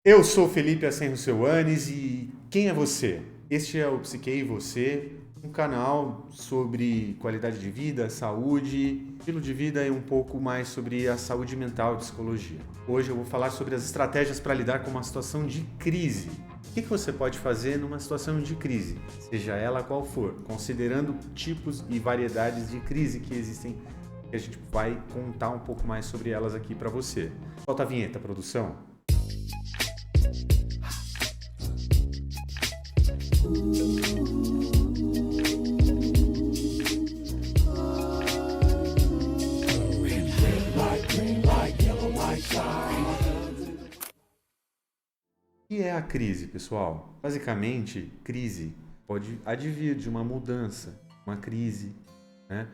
Eu sou Felipe Assenro Seuanes e quem é você? Este é o Psique e Você, um canal sobre qualidade de vida, saúde, estilo de vida e um pouco mais sobre a saúde mental e psicologia. Hoje eu vou falar sobre as estratégias para lidar com uma situação de crise. O que você pode fazer numa situação de crise, seja ela qual for, considerando tipos e variedades de crise que existem, que a gente vai contar um pouco mais sobre elas aqui para você. Solta a vinheta, produção. O que é a crise, pessoal? Basicamente, crise pode advir de uma mudança, uma crise, né?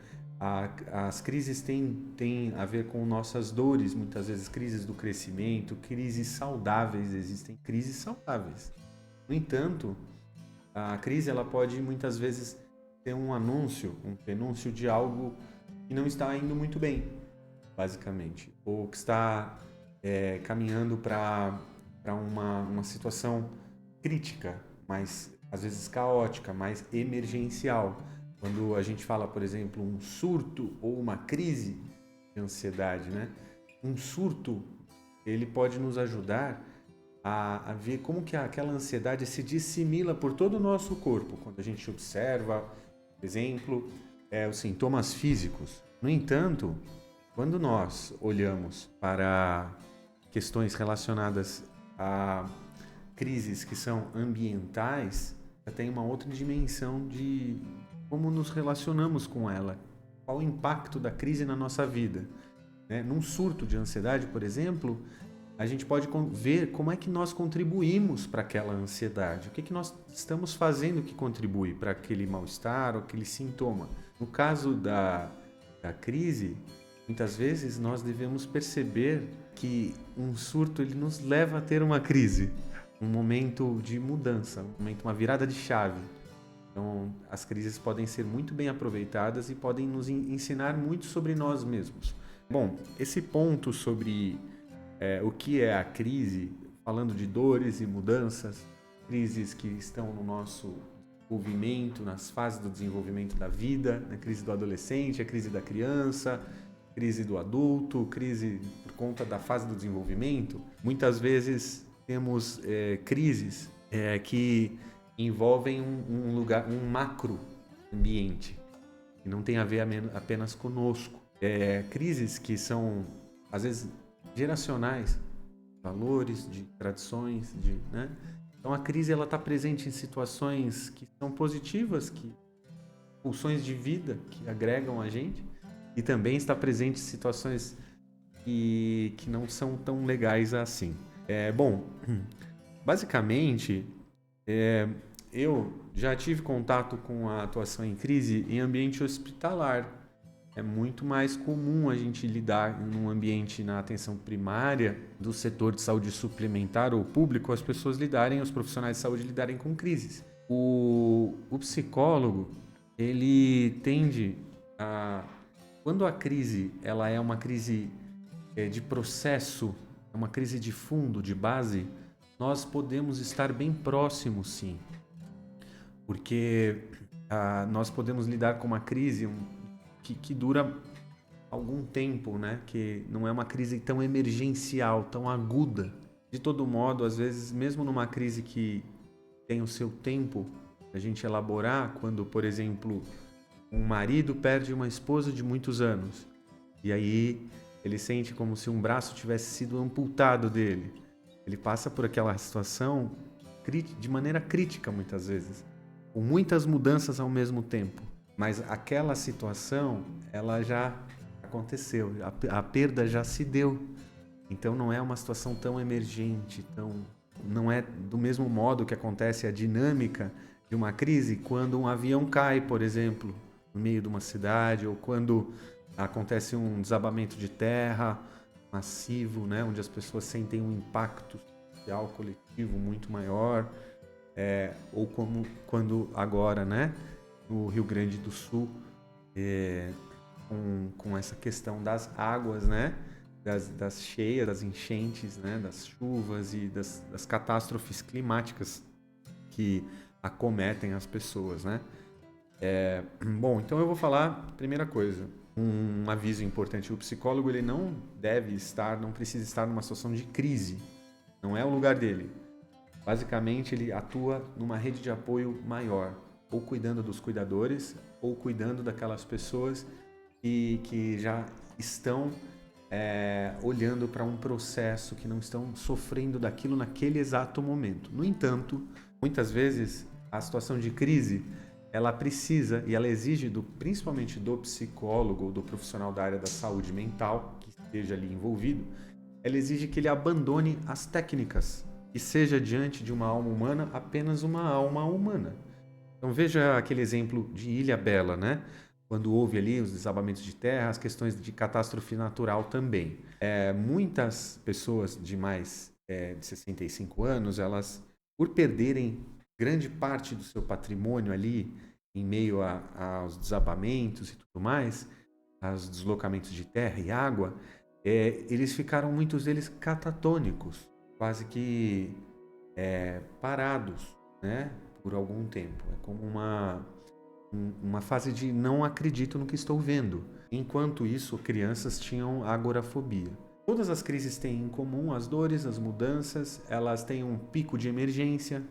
As crises têm a ver com nossas dores, muitas vezes crises do crescimento, crises saudáveis, existem crises saudáveis. No entanto, a crise ela pode muitas vezes ter um anúncio, um prenúncio de algo que não está indo muito bem, basicamente, ou que está caminhando para uma situação crítica, mas às vezes caótica, mais emergencial. Quando a gente fala, por exemplo, um surto ou uma crise de ansiedade, né? Um surto, ele pode nos ajudar a ver como que aquela ansiedade se dissemila por todo o nosso corpo. Quando a gente observa, por exemplo, os sintomas físicos. No entanto, quando nós olhamos para questões relacionadas a crises que são ambientais, já tem uma outra dimensão de como nos relacionamos com ela, qual o impacto da crise na nossa vida. Né? Num surto de ansiedade, por exemplo, a gente pode ver como é que nós contribuímos para aquela ansiedade, o que nós estamos fazendo que contribui para aquele mal-estar ou aquele sintoma. No caso da crise, muitas vezes nós devemos perceber que um surto ele nos leva a ter uma crise, um momento de mudança, uma virada de chave. Então, as crises podem ser muito bem aproveitadas e podem nos ensinar muito sobre nós mesmos. Bom, esse ponto sobre o que é a crise, falando de dores e mudanças, crises que estão no nosso desenvolvimento, nas fases do desenvolvimento da vida, a crise do adolescente, a crise da criança, crise do adulto, crise por conta da fase do desenvolvimento. Muitas vezes temos crises que envolvem um lugar, um macro ambiente, que não tem a ver apenas conosco. Crises que são, às vezes, geracionais, valores, de tradições, né? Então a crise ela está presente em situações que são positivas, que pulsões de vida que agregam a gente, e também está presente em situações que não são tão legais assim. Bom, basicamente, eu já tive contato com a atuação em crise em ambiente hospitalar. É muito mais comum a gente lidar num ambiente na atenção primária do setor de saúde suplementar ou público, as pessoas lidarem, os profissionais de saúde lidarem com crises. O psicólogo, ele tende a... Quando a crise ela é uma crise de processo, é uma crise de fundo, de base, nós podemos estar bem próximos, sim. Porque nós podemos lidar com uma crise que dura algum tempo, né? Que não é uma crise tão emergencial, tão aguda. De todo modo, às vezes, mesmo numa crise que tem o seu tempo a gente elaborar, quando, por exemplo, um marido perde uma esposa de muitos anos, e aí ele sente como se um braço tivesse sido amputado dele. Ele passa por aquela situação de maneira crítica, muitas vezes, com muitas mudanças ao mesmo tempo. Mas aquela situação, ela já aconteceu, a perda já se deu. Então não é uma situação tão emergente, não é do mesmo modo que acontece a dinâmica de uma crise quando um avião cai, por exemplo, no meio de uma cidade, ou quando acontece um desabamento de terra massivo, né, onde as pessoas sentem um impacto social coletivo muito maior, ou como quando agora, né, no Rio Grande do Sul, com essa questão das águas, né, das cheias, das enchentes, né, das chuvas e das catástrofes climáticas que acometem as pessoas, né? Bom, então eu vou falar, primeira coisa, um aviso importante. O psicólogo ele não deve estar, não precisa estar numa situação de crise. Não é o lugar dele. Basicamente, ele atua numa rede de apoio maior, ou cuidando dos cuidadores, ou cuidando daquelas pessoas que já estão olhando para um processo, que não estão sofrendo daquilo naquele exato momento. No entanto, muitas vezes, a situação de crise, ela precisa e ela exige, principalmente do psicólogo ou do profissional da área da saúde mental, que esteja ali envolvido, ela exige que ele abandone as técnicas e seja diante de uma alma humana apenas uma alma humana. Então veja aquele exemplo de Ilhabela, né? Quando houve ali os desabamentos de terra, as questões de catástrofe natural também. Muitas pessoas de mais de 65 anos, elas, por perderem grande parte do seu patrimônio ali, em meio aos desabamentos e tudo mais, aos deslocamentos de terra e água, eles ficaram, muitos deles, catatônicos, quase que parados, né, por algum tempo. É como uma fase de não acredito no que estou vendo. Enquanto isso, crianças tinham agorafobia. Todas as crises têm em comum as dores, as mudanças, elas têm um pico de emergência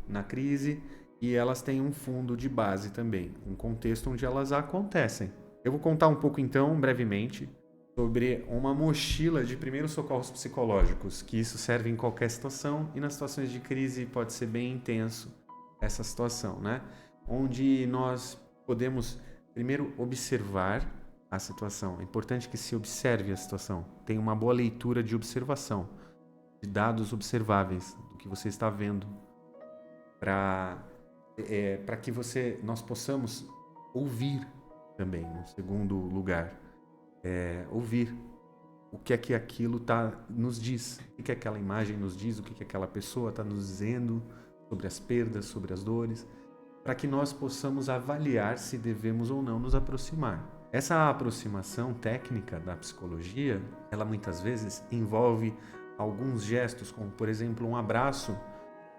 na crise e elas têm um fundo de base também, um contexto onde elas acontecem. Eu vou contar um pouco então, brevemente, sobre uma mochila de primeiros socorros psicológicos, que isso serve em qualquer situação e nas situações de crise pode ser bem intenso essa situação, né? Onde nós podemos primeiro observar a situação. É importante que se observe a situação, tenha uma boa leitura de observação, de dados observáveis do que você está vendo, para que nós possamos ouvir também, no segundo lugar. Ouvir o que é que aquilo nos diz, o que aquela imagem nos diz, o que aquela pessoa está nos dizendo sobre as perdas, sobre as dores, para que nós possamos avaliar se devemos ou não nos aproximar. Essa aproximação técnica da psicologia, ela muitas vezes envolve alguns gestos, como por exemplo um abraço,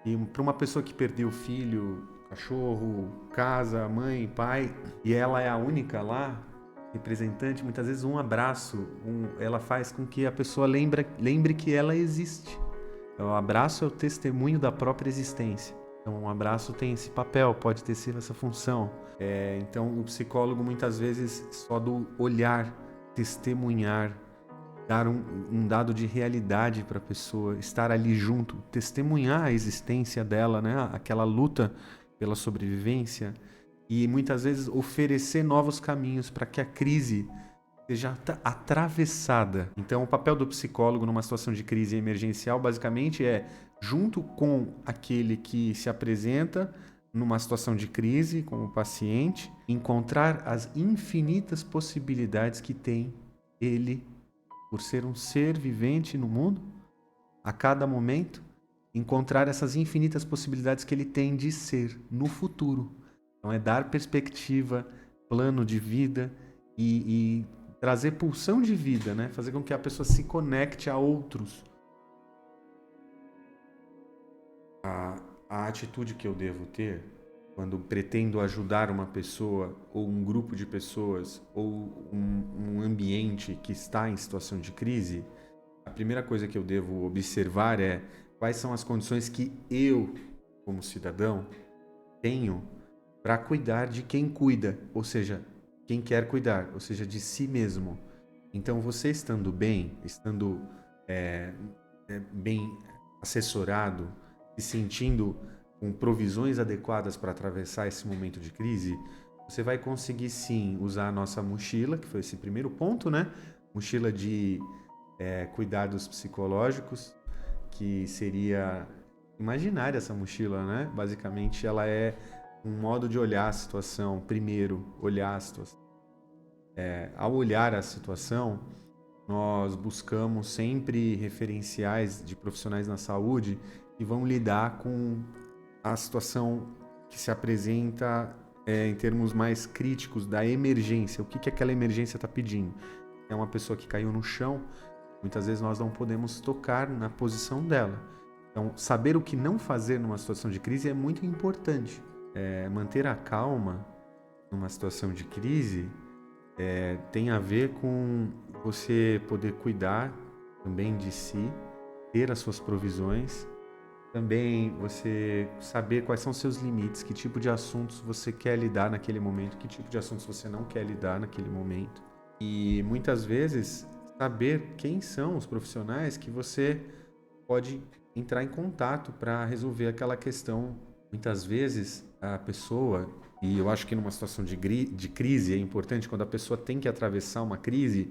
e para uma pessoa que perdeu filho, cachorro, casa, mãe, pai, e ela é a única lá, representante, muitas vezes um abraço, ela faz com que a pessoa lembre que ela existe. Então, o abraço é o testemunho da própria existência. Então, um abraço tem esse papel, pode ter sido essa função. Então, o psicólogo, muitas vezes, só do olhar, testemunhar, dar um dado de realidade para a pessoa, estar ali junto, testemunhar a existência dela, né? Aquela luta pela sobrevivência, e muitas vezes oferecer novos caminhos para que a crise seja atravessada. Então, o papel do psicólogo numa situação de crise emergencial, basicamente, junto com aquele que se apresenta numa situação de crise, como o paciente, encontrar as infinitas possibilidades que tem ele, por ser um ser vivente no mundo, a cada momento, encontrar essas infinitas possibilidades que ele tem de ser no futuro. Então, é dar perspectiva, plano de vida e trazer pulsão de vida, né? Fazer com que a pessoa se conecte a outros. A atitude que eu devo ter quando pretendo ajudar uma pessoa ou um grupo de pessoas ou um ambiente que está em situação de crise, a primeira coisa que eu devo observar é quais são as condições que eu, como cidadão, tenho para cuidar de quem cuida, ou seja, quem quer cuidar, ou seja, de si mesmo. Então, você estando bem, estando bem assessorado, se sentindo com provisões adequadas para atravessar esse momento de crise, você vai conseguir sim usar a nossa mochila, que foi esse primeiro ponto, né? Mochila de cuidados psicológicos, que seria imaginária essa mochila, né? Basicamente, ela é um modo de olhar a situação. Primeiro, olhar a situação. Ao olhar a situação, nós buscamos sempre referenciais de profissionais na saúde que vão lidar com a situação que se apresenta em termos mais críticos da emergência. O que aquela emergência está pedindo? É uma pessoa que caiu no chão, Muitas vezes nós não podemos tocar na posição dela. Então, saber o que não fazer numa situação de crise é muito importante. Manter a calma numa situação de crise tem a ver com você poder cuidar também de si, ter as suas provisões, também você saber quais são seus limites, que tipo de assuntos você quer lidar naquele momento, que tipo de assuntos você não quer lidar naquele momento. E muitas vezes saber quem são os profissionais que você pode entrar em contato para resolver aquela questão. Muitas vezes a pessoa, e eu acho que numa situação de crise é importante, quando a pessoa tem que atravessar uma crise,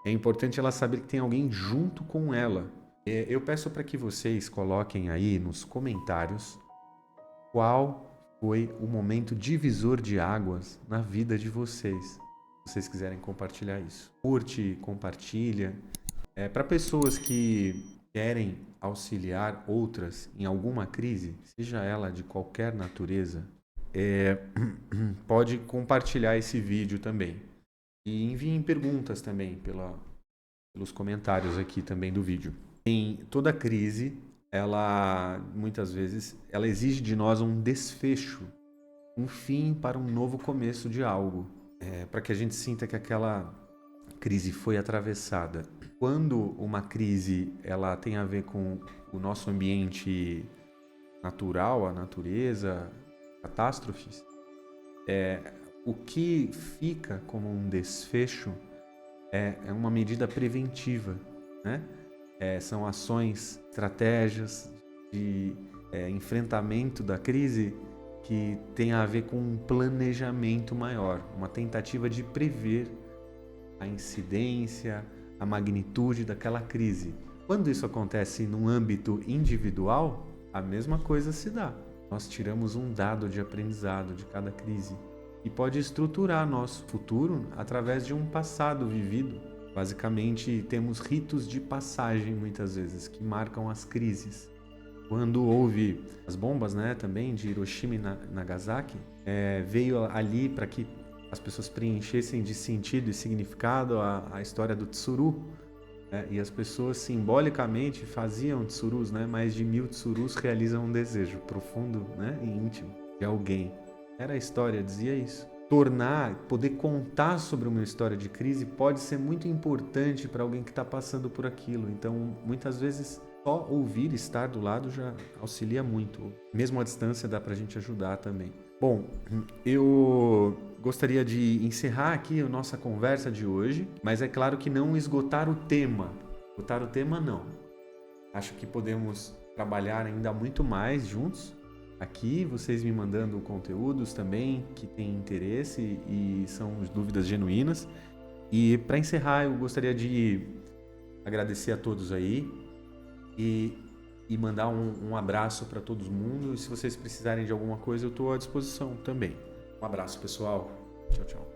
é importante ela saber que tem alguém junto com ela. Eu peço para que vocês coloquem aí nos comentários qual foi o momento divisor de águas na vida de vocês. Se vocês quiserem compartilhar isso. Curte, compartilha. Para pessoas que querem auxiliar outras em alguma crise, seja ela de qualquer natureza, pode compartilhar esse vídeo também. E enviem perguntas também pelos comentários aqui também do vídeo. Em toda crise, ela muitas vezes ela exige de nós um desfecho, um fim para um novo começo de algo, para que a gente sinta que aquela crise foi atravessada. Quando uma crise ela tem a ver com o nosso ambiente natural, a natureza, catástrofes, o que fica como um desfecho é uma medida preventiva, né? São ações, estratégias de enfrentamento da crise que tem a ver com um planejamento maior, uma tentativa de prever a incidência, a magnitude daquela crise. Quando isso acontece num âmbito individual, a mesma coisa se dá. Nós tiramos um dado de aprendizado de cada crise e pode estruturar nosso futuro através de um passado vivido. Basicamente, temos ritos de passagem, muitas vezes, que marcam as crises. Quando houve as bombas, né, também, de Hiroshima e Nagasaki, veio ali para que as pessoas preenchessem de sentido e significado a história do tsuru, e as pessoas simbolicamente faziam tsurus, né? Mais de 1000 tsurus realizam um desejo profundo, né, e íntimo de alguém. Era a história, dizia isso. Poder contar sobre uma história de crise pode ser muito importante para alguém que está passando por aquilo. Então, muitas vezes, só ouvir, estar do lado já auxilia muito. Mesmo à distância dá para a gente ajudar também. Bom, eu gostaria de encerrar aqui a nossa conversa de hoje, mas é claro que não esgotar o tema. Esgotar o tema, não. Acho que podemos trabalhar ainda muito mais juntos. Aqui, vocês me mandando conteúdos também que têm interesse e são dúvidas genuínas. E para encerrar, eu gostaria de agradecer a todos aí e mandar um abraço para todo mundo. E se vocês precisarem de alguma coisa, eu estou à disposição também. Um abraço, pessoal. Tchau, tchau.